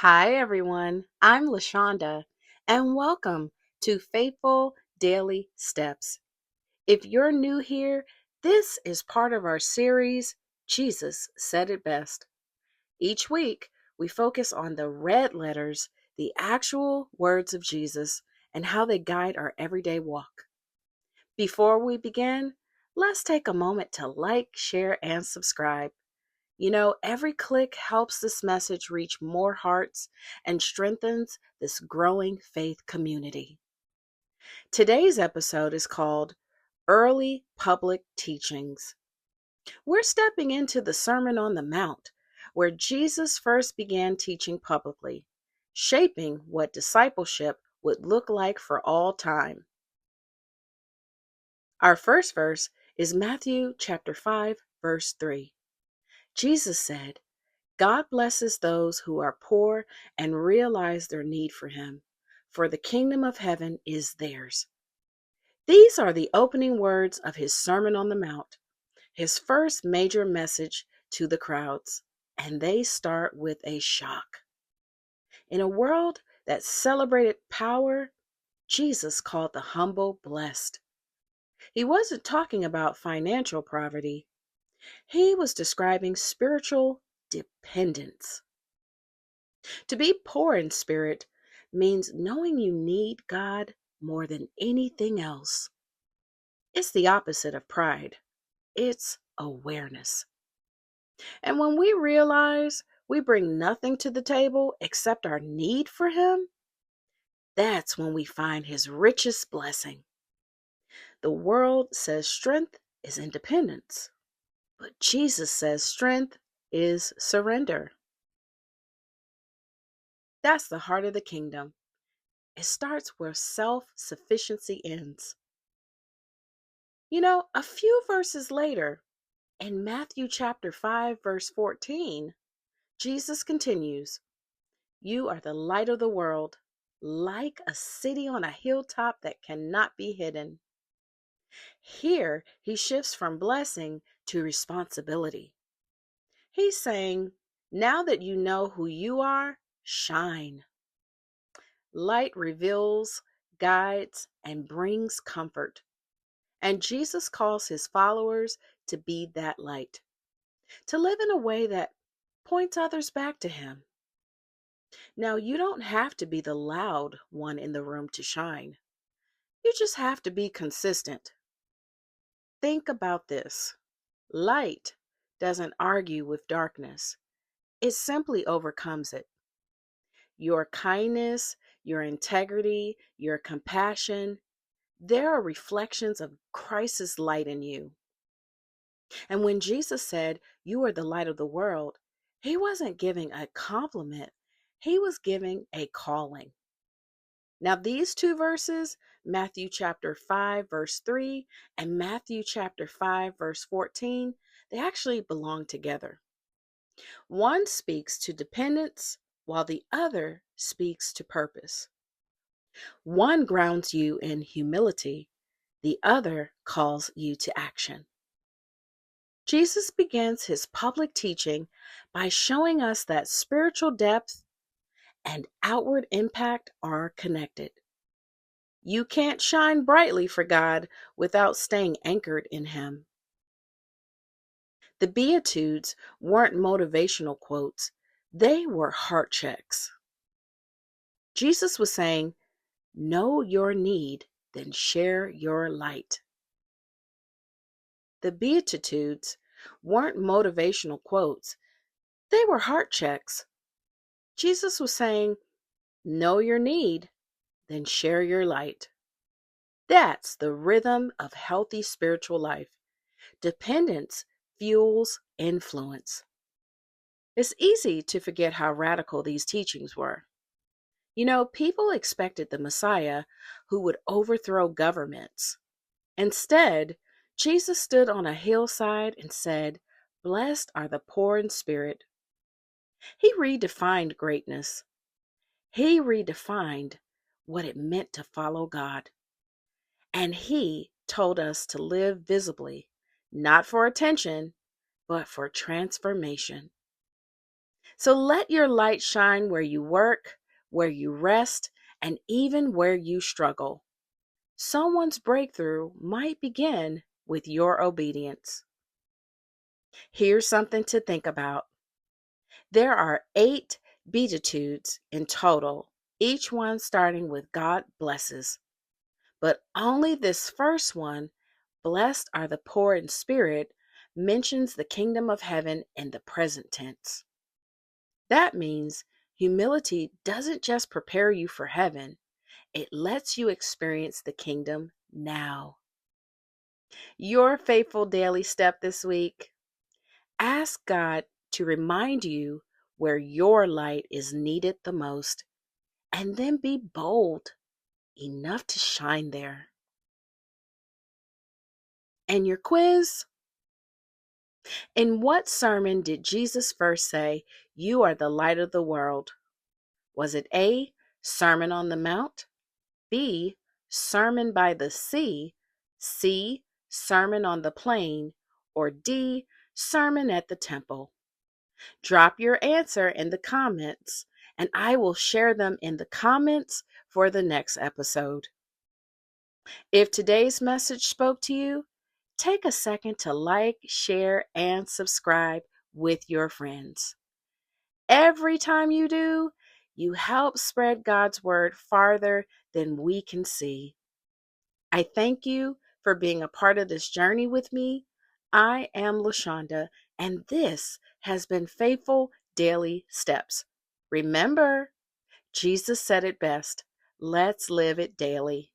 Hi, everyone. I'm LaShonda, and welcome to Faithful Daily Steps. If you're new here, this is part of our series, Jesus Said It Best. Each week, we focus on the red letters, the actual words of Jesus, and how they guide our everyday walk. Before we begin, let's take a moment to like, share, and subscribe. Every click helps this message reach more hearts and strengthens this growing faith community. Today's episode is called Early Public Teachings. We're stepping into the Sermon on the Mount, where Jesus first began teaching publicly, shaping what discipleship would look like for all time. Our first verse is Matthew chapter 5, verse 3. Jesus said, God blesses those who are poor and realize their need for Him, for the kingdom of heaven is theirs. These are the opening words of His Sermon on the Mount, His first major message to the crowds, and they start with a shock. In a world that celebrated power, Jesus called the humble blessed. He wasn't talking about financial poverty. He was describing spiritual dependence. To be poor in spirit means knowing you need God more than anything else. It's the opposite of pride. It's awareness. And when we realize we bring nothing to the table except our need for Him, that's when we find His richest blessing. The world says strength is independence, but Jesus says strength is surrender. That's the heart of the kingdom. It starts where self-sufficiency ends. A few verses later, in Matthew chapter 5, verse 14, Jesus continues, You are the light of the world, like a city on a hilltop that cannot be hidden. Here, he shifts from blessing to responsibility. He's saying, Now that you know who you are, shine. Light reveals, guides, and brings comfort. And Jesus calls his followers to be that light, to live in a way that points others back to him. Now, you don't have to be the loud one in the room to shine. You just have to be consistent. Think about this. Light doesn't argue with darkness. It simply overcomes it. Your kindness, your integrity, your compassion, there are reflections of Christ's light in you. And when Jesus said, You are the light of the world, he wasn't giving a compliment, he was giving a calling. Now, these two verses, Matthew chapter 5, verse 3, and Matthew chapter 5, verse 14, they actually belong together. One speaks to dependence, while the other speaks to purpose. One grounds you in humility, the other calls you to action. Jesus begins his public teaching by showing us that spiritual depth and outward impact are connected. You can't shine brightly for God without staying anchored in Him. The Beatitudes weren't motivational quotes, they were heart checks. Jesus was saying, Know your need, then share your light. The Beatitudes weren't motivational quotes, they were heart checks. Jesus was saying, Know your need, then share your light. That's the rhythm of healthy spiritual life. Dependence fuels influence. It's easy to forget how radical these teachings were. People expected the Messiah who would overthrow governments. Instead, Jesus stood on a hillside and said, Blessed are the poor in spirit. He redefined greatness. He redefined what it meant to follow God. And he told us to live visibly, not for attention, but for transformation. So let your light shine where you work, where you rest, and even where you struggle. Someone's breakthrough might begin with your obedience. Here's something to think about. There are 8 Beatitudes in total, each one starting with God blesses. But only this first one, blessed are the poor in spirit, mentions the kingdom of heaven in the present tense. That means humility doesn't just prepare you for heaven, it lets you experience the kingdom now. Your faithful daily step this week: ask God to remind you where your light is needed the most, and then be bold enough to shine there. And your quiz: in what sermon did Jesus first say, "You are the light of the world"? Was it A, Sermon on the Mount, B, Sermon by the Sea, C, Sermon on the Plain, or D, Sermon at the Temple? Drop your answer in the comments, and I will share them in the comments for the next episode. If today's message spoke to you, take a second to like, share, and subscribe with your friends. Every time you do, you help spread God's word farther than we can see. I thank you for being a part of this journey with me. I am LaShonda, and this has been Faithful Daily Steps. Remember, Jesus said it best. Let's live it daily.